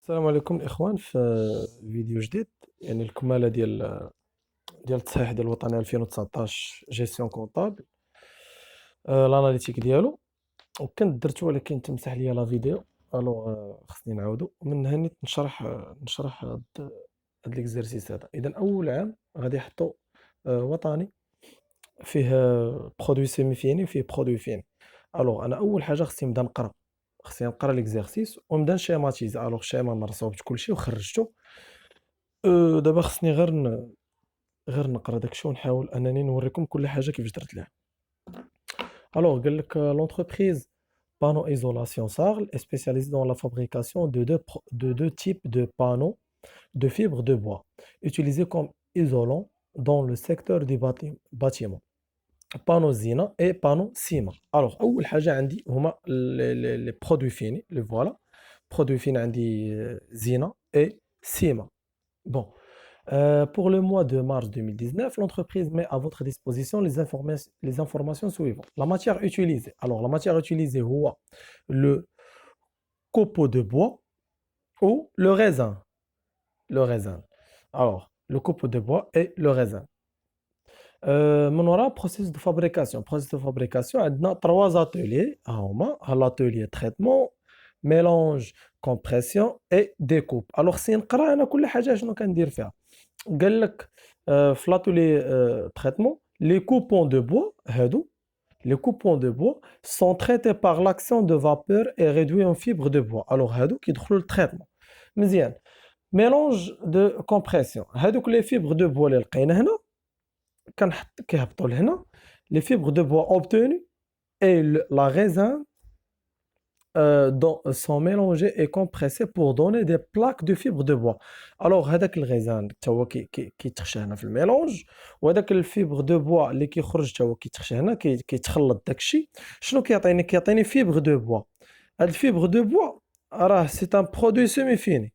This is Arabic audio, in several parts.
السلام عليكم الإخوان. في فيديو جديد، يعني الكمالة ديال التصحيح ديال الوطني 2019 جيستيون كونطابل، الاناليتيك ديالو. وكنت درت ولكن تمسح ليا لا فيديو. الوغ خصني نعاودو من هنا نيت نشرح هاد ليكزارسيس هذا. اذا اول عام غادي يحطوا وطني فيه برودوي سيمي فيني وفيه برودوي فيني. الوغ انا اول حاجه خصني نقرا ليكزارسيس ونبدا نشيماتيزي. الوغ الشيما انا رصوبت كلشي وخرجته. دابا خصني غير نقرا داكشي ونحاول انني نوريكم كل حاجه كيفاش درت لها. الوغ قال لك l'entreprise Panneau Isolation Sarl est spécialisée dans la fabrication de deux types de panneaux de fibres de bois utilisés comme isolants dans le secteur du bâtiment. Panneau Zina et panneau Sima. Alors اول حاجه عندي هما les produits finis, le voilà. Produits finis عندي Zina et Sima. Bon, pour le mois de mars 2019, l'entreprise met à votre disposition les informations suivantes. La matière utilisée. Alors, la matière utilisée, le copeau de bois ou le raisin. Le raisin. Alors, le copeau de bois et le raisin. من وراء processus de fabrication. Processus de fabrication, عندنا trois ateliers. L'atelier traitement, mélange, compression et découpe. Alors, si نقرا انا كل حاجه شنو كندير فيها. قال لك في l'atelier traitement, les coupons de bois les coupons de bois sont traités par l'action de vapeur et réduits en fibres de bois. Alors هادو كيدخلوا للتريتمون مزيان. mélange de compression, هادوك les fibres de bois اللي لقينا هنا كيهبطوا لهنا. les fibres de bois obtenues et la résine sont mélangés et compressés pour donner des plaques de fibres de bois. Alors هذاك الغيزان حتى هو كيتخشى هنا في الميلونج، وهذاك الفيبر دو بوا اللي كيخرج حتى هو كيتخشى هنا كيتخلط داكشي. شنو كيعطيني فيبر دو بوا. هاد الفيبر دو بوا راه سي ان برودوي سيمي فيني.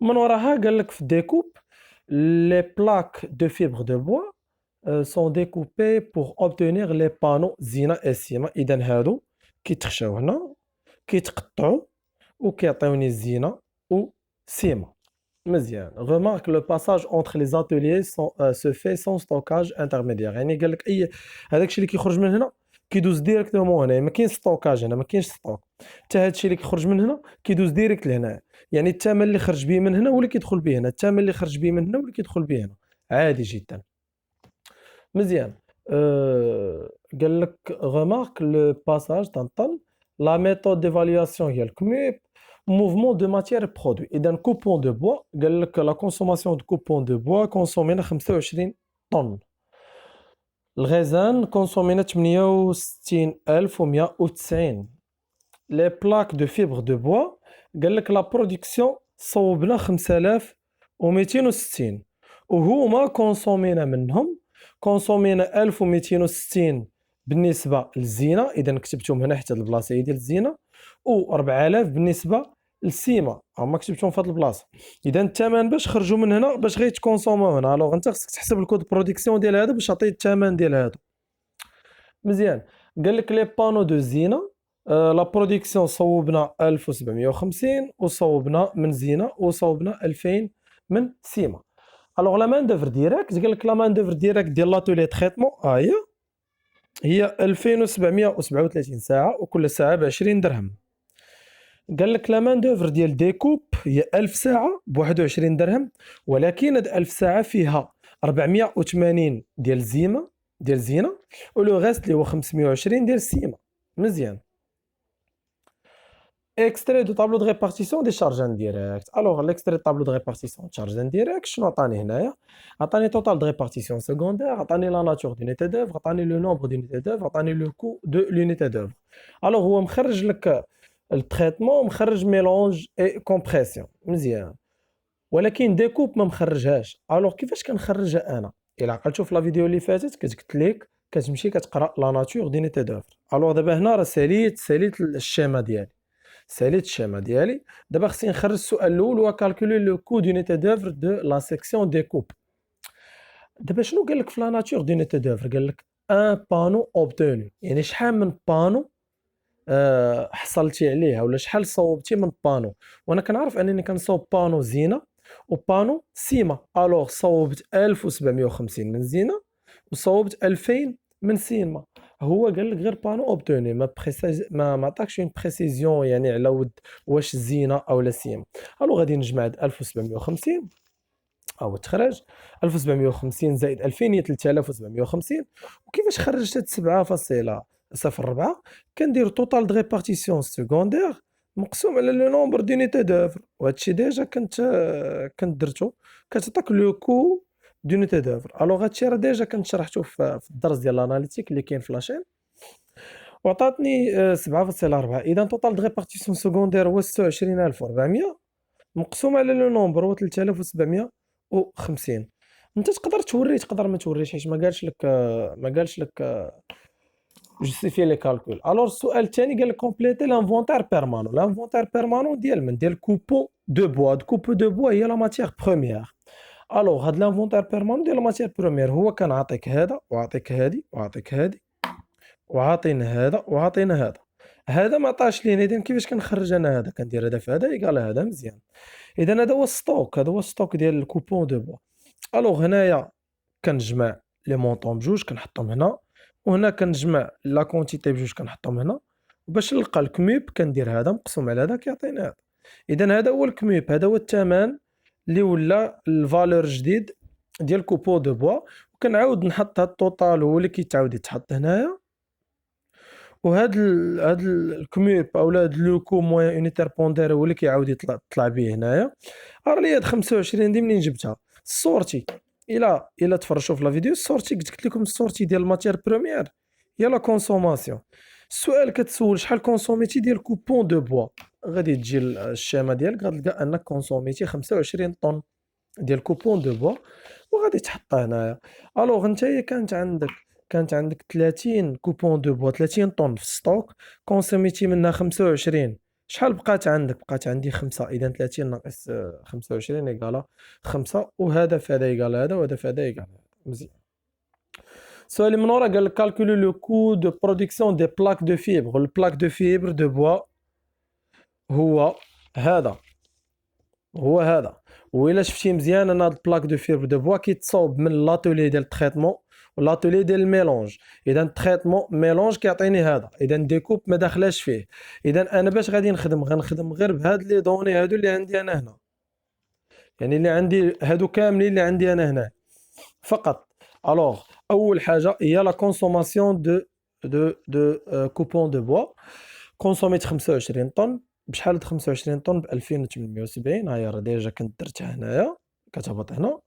من وراها قال لك في الديكوب les plaques de fibres de bois sont découpées pour obtenir les panneaux Zina et Sima. إذا هادو كيتخشاو هنا كيتقطعوا وكيعطيوني الزينه وسيما. مزيان. remarque le passage entre les ateliers se fait sans stockage intermédiaire. يعني قال لك هذاك الشيء اللي كيخرج من هنا كيدوز ديريكتومون هنا، ما كاينش ستوكاج هنا، ما كاينش ستوك. حتى هذا الشيء اللي كيخرج من هنا كيدوز ديريكت لهنا، يعني الثمن اللي خرج به من هنا هو اللي كيدخل به هنا، الثمن اللي خرج به من هنا هو اللي كيدخل به هنا. عادي جدا. مزيان. قال لك remarque le passage تنطل. La méthode d'évaluation هي الكميب. Mouvement de matière et produit. إذا coupon de bois قال لك la consommation de coupon de bois كونسومينا 25 طن. الغازان كونسومينا 68190. Les plaques de fibres de bois قال لك la production صوبنا 5260 وهما كونسومينا منهم كونسومينا 1260 بالنسبه للزينه. اذا كتبتهم هنا حتى البلاصه هي ديال الزينه، و 4000 بالنسبه للسيما هما كتبتهم في هذه البلاصه. اذا الثمن باش خرجوا من هنا باش غير تكونسومو هنا. الوغ انت خصك تحسب الكود برودكسيون ديال هذا باش تعطي الثمن ديال هادو. مزيان. قال لك لي بانو دو زينه لا برودكسيون صوبنا 1750 وصوبنا من زينه وصوبنا 2000 من سيما. الوغ لا مان دوفر ديريكت قال لك لا مان دوفر ديريكت ديال لاتولي تريتمون هي 2737 ساعه وكل ساعه ب 20 درهم. قال لك لا مان دوفر ديال ديكوب هي 1000 ساعه ب 21 درهم، ولكن هاد 1000 ساعه فيها 480 ديال زينه ولو غاست اللي هو 520 ديال سيما. مزيان. extrait de tableau de répartition des charges indirectes. Alors l'extrait de tableau de répartition de charges indirectes شنو عطاني هنايا؟ عطاني total de répartition secondaire، عطاني la nature d'unité d'œuvre، عطاني le nombre d'unités d'œuvre، عطاني le coût de l'unité d'œuvre. Alors هو مخرج لك التريتمون، مخرج ميلونج اي كومبريسيون. مزيان. ولكن ديكوب ما مخرجهاش. الوغ كيفاش كنخرجها انا؟ الا عقلتوا في لا فيديو اللي فاتت قلت لك كتمشي كتقرا لا ناتور دونيتي دوفر. الوغ دابا هنا راه ساليت الشيما ديالي. دابا خصني نخرج السؤال الاول هو كالكولي لو كو دونيتي دوفر دو لا سيكسيون ديكوب. دابا شنو قال لك في لا ناتور دونيتي دوفر؟ قال لك ان بانو اوبتوني، يعني شحال من بانو حصلتي عليه ولا شحال صوبتي من بانو. وانا كنعرف انني كنصوب بانو زينه وبانو سيما. الوغ صوبت 1750 من زينه وصوبت 2000 من سيما. هو قال لك غير بانو اوبتوني، ما عطاكش اون بريسيزيون يعني على ود واش زينه او لا سيما. الوغ غادي نجمع هاد 1750 او تخرج 1750 زائد 2000 هي 3750. وكيفاش خرجت هاد 7.04 كندير توتال دو ريبارتيسيون سكوندير مقسوم على لو نومبر دونيتي دوفر. وهادشي ديجا كنت درتو كتعطيك لو كو دونيتي دوفر. الوغ هادشي راه ديجا كنت شرحتو في الدرس ديال الاناليتيك اللي كاين في لاشين وعطاتني 7.4. اذا توتال دو ريبارتيسيون سكوندير هو 26400 مقسوم على لو نومبر هو 3750. انت تقدر توري تقدر ما توريش حيت ما قالش لك جوستيفي لي كالكول. الوغ السؤال الثاني قال لك كومبليتي لانفونتير بيرمانون. لانفونتير بيرمانون ديال من؟ ديال كوبو دو بوا. كوبو دو بوا هي لا ماتيير بروميير. الوغ هاد لانفونتير بيرمانون ديال لا ماتيير بروميير هو كنعطيك هذا وعطيك هادي وعطيك هادي وعاطينا هذا وعاطينا هذا. هذا ما عطاش لينا. اذا كيفاش كنخرج انا هذا؟ كندير هذا في هذا يقال هذا. مزيان. اذا هذا هو الستوك، هذا هو الستوك ديال الكوبون دو بوا. الوغ هنايا كنجمع لي مونطون بجوج كنحطهم هنا، وهنا كنجمع لا كونتيتي بجوج كنحطهم هنا، وباش نلقى الكميب كندير هذا مقسوم على هذا كيعطينا هذا. اذا هذا هو الكميب، هذا هو الثمن اللي ولا الفالور جديد ديال كوبو دو بوا. وكنعاود نحط هاد التوتال هو اللي كيتعاود يتحط هنايا، وهاد هاد الكميب اولا هاد لو كو موان اونيتير بوندير هو اللي كيعاود يطلع به هنايا. راه لي هاد 25 دي منين جبتها؟ الصورتي الا تفرجوا في لا فيديو الصورتي قلت لكم الصورتي ديال الماتير بروميير هي لا كونسوماسيون. السؤال كتسول شحال كونسوميتي ديال كوبون دو بوا، غادي تجي الشامه ديالك غتلقى انك كونسوميتي 25 طن ديال كوبون دو بوا وغادي تحطها هنايا. الوغ نتايا كانت عندك 30 كوبون دو بوا 30 طن في ستوك، كونسوميتي منها 25. شحال بقات عندك؟ بقات عندي 5. اذا 30 ناقص 25 يقال 5، وهذا في هذا يقال هذا وهذا في هذا يقال هذا. مزيان. السؤال من ورا قال لك كالكولي لو كو دو برودكسيون دي بلاك دو فيبر. البلاك دو فيبر دو بوا هو هذا وإلا شفتي مزيان انا هاد البلاك دو فيبر دو بوا كيتصاوب من لاتولي ديال التريتمون ولاتولي ديال الميلونج. اذا التريتمون ميلونج كيعطيني هذا، اذا ديكوب ما داخلاش فيه. اذا انا باش غادي غنخدم غير بهاد لي دوني هادو اللي عندي انا هنا، يعني اللي عندي هادو كاملين اللي عندي انا هنا فقط. الوغ اول حاجه هي لا كونسوماسيون دو كوبون دو بوا. كونسوميت 25 طن. بشحال 25 طن؟ ب 2870. هاهي راه ديجا كنت درتها هنايا كتهبط هنا.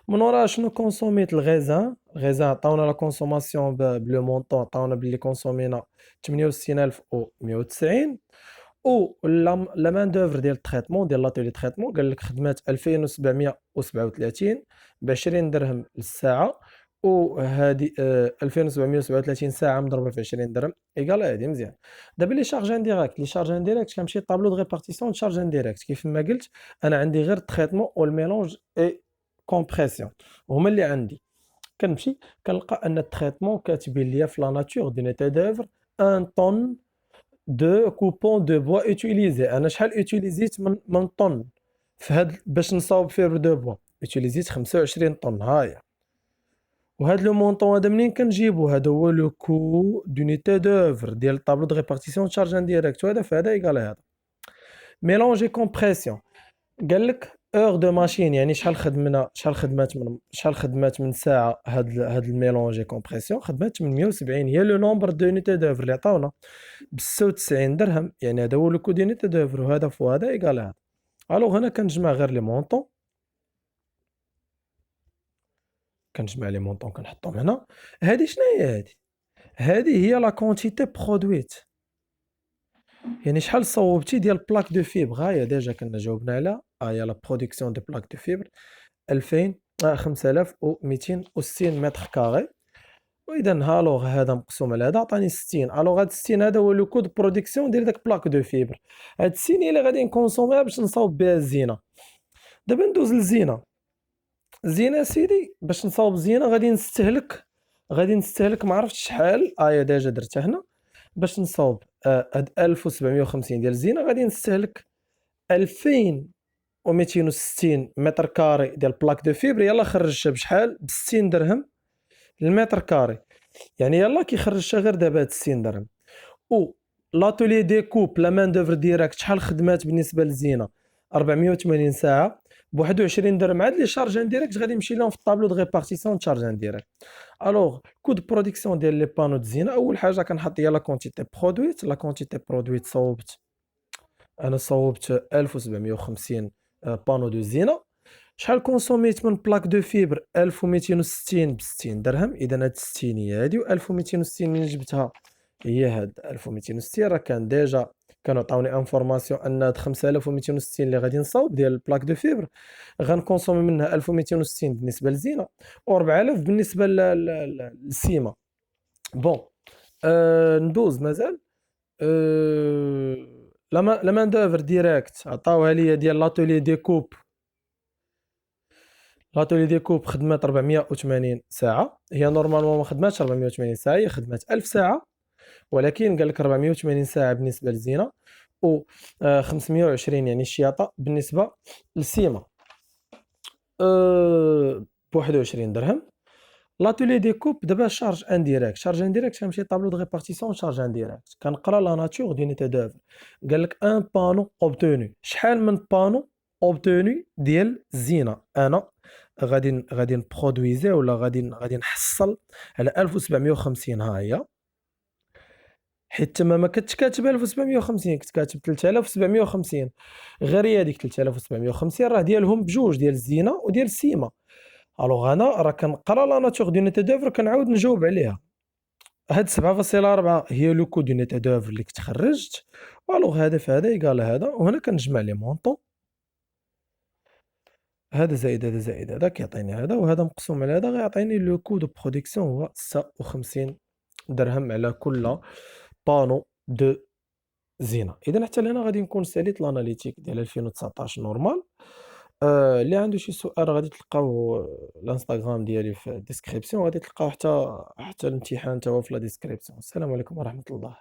من ورا شنو كونسوميت؟ الغيزان عطاونا لا كونسوماسيون بلو مونطون، عطاونا بلي كونسومينا 68190. و لا مان دوفر ديال التريتمون ديال لاتولي تريتمون قال لك خدمات 2737 ب 20 درهم للساعه. وهذه 2737 ساعه مضروبه في 20 درهم ايكال هذه. مزيان. دابا لي شارج انديريكت كنمشي طابلو دو ريبارتيسيون شارج انديريكت. كيف ما قلت انا عندي غير التريتمون والميلونج اي كومبريسيون هما اللي عندي. كنمشي كنلقى ان التريتمون كاتبين ليا في لا ناتور دونيتي دوفر 1 طن دو كوبون دو بوا اوتيليزي. انا شحال اوتيليزيت من طن في هاد باش نصاوب فيبر دو بوا؟ اوتيليزيت 25 طن. هاهي. وهاد لو مونطون هذا منين كنجيبو؟ هذا هو لو كو دونيتي دوفر ديال الطابلو دو ريبارتيسيون شارج انديريكت، وهذا في هذا يقال هذا. ميلونجي كومبريسيون قال لك اور دو ماشين، يعني شحال خدمات من ساعه. هاد الميلونجي كومبريسيون خدمات 870 هي لو نومبر دو يونيتي دوفر اللي عطاونا ب 96 درهم. يعني هذا هو لو كو دونيتي دوفر وهذا فوا هذا يقال هذا. الوغ هنا كنجمع غير لي مونطون، كنحطهم هنا. هذه شنو هي؟ هذه هي لا كونتيتي برودويت، يعني شحال صوبتي ديال بلاك دو فيبر. هاهي ديجا كنا جاوبنا عليها. هي لا برودكسيون دو بلاك دو فيبر 5260 متر كاري. واذا هالوغ هذا مقسوم على هذا عطاني 60. الوغ هاد 60 هذا هو لو كود برودكسيون ديال داك بلاك دو فيبر. هاد 60 هي اللي غادي نكونسوميها باش نصاوب بها الزينه. دابا ندوز للزينه. الزينه سيدي باش نصاوب زينه غادي نستهلك ما عرفتش شحال. ديجا درتها هنا باش نصاوب هاد 1750 ديال الزينة غادي نستهلك 2260 متر كاري ديال بلاك دو فيبر. يلاه خرجتها بشحال؟ ب60 درهم المتر كاري. يعني يلاه كيخرجها غير دابا هاد 60 درهم. و لاتولي ديكوب لا مان دوفر ديريكت شحال خدمات بالنسبه للزينه؟ 480 ساعه ب 21 درهم. عاد لي شارج انديريكت غادي نمشي لهم في الطابلو دو ريبارتيسيون تشارج انديريكت. الوغ كود برودكسيون ديال لي بانو د الزينه، اول حاجه كنحط هي لا كونتيتي برودويت. لا كونتيتي برودويت صوبت، انا صوبت 1750 بانو دو الزينه. شحال كونسوميت من بلاك دو فيبر؟ 1260 ب 60 درهم. اذا هاد 60 هي هادي، و 1260 منين جبتها هي هاد 1260. راه كان ديجا كانوا عطاوني انفورماسيون ان هاد 5260 اللي غادي نصاوب ديال البلاك دو فيبر غنكونسومي منها 1260 بالنسبه للزينه، و 4000 بالنسبه للسيما. بون ندوز مازال. أه لا مان دوفر ديريكت عطاوها ليا ديال لاتولي ديكوب. لاتولي ديكوب خدمات 480 ساعه. هي نورمالمون ما خدماتش 480 ساعه، هي خدمات 1000 ساعه، ولكن قال لك 480 ساعه بالنسبه للزينه، و 520 يعني الشياطه بالنسبه للسيما ب 21 درهم. لاتولي ديكوب دابا شارج انديريكت. شارج انديريكت كنمشي طابلو دو ريبارتيسيون شارج انديريكت، كنقرا لا ناتور دونيتي دوفر. قال لك ان بانو اوبتوني، شحال من بانو اوبتوني ديال الزينه انا غادي نبرودويزي ولا غادي نحصل على 1750. ها هي، حيت تما ما كنتش كاتب 1750، كنت كاتب 3750. غير هي هذيك 3750 راه ديالهم بجوج، ديال الزينه وديال السيما. الوغ انا راه كنقرا لا ناتور دونيتي دوفر كنعاود نجاوب عليها. هاد 7.4 هي لو كود دونيتي دوفر اللي كنت خرجت. الوغ هذا في هذا يقال هذا، وهنا كنجمع لي مونطون. هذا زائد هذا زائد هذا كيعطيني هذا، وهذا مقسوم على هذا غيعطيني لو كو دو برودكسيون هو 56 درهم على كل بانو دو زينه. اذا حتى لهنا غادي نكون ساليت لاناليتيك ديال 2019 نورمال. اللي عنده شي سؤال غادي تلقاو الانستغرام ديالي في الديسكريبسيون، غادي تلقاو حتى الامتحان تا هو في لا ديسكريبسيون. السلام عليكم ورحمه الله.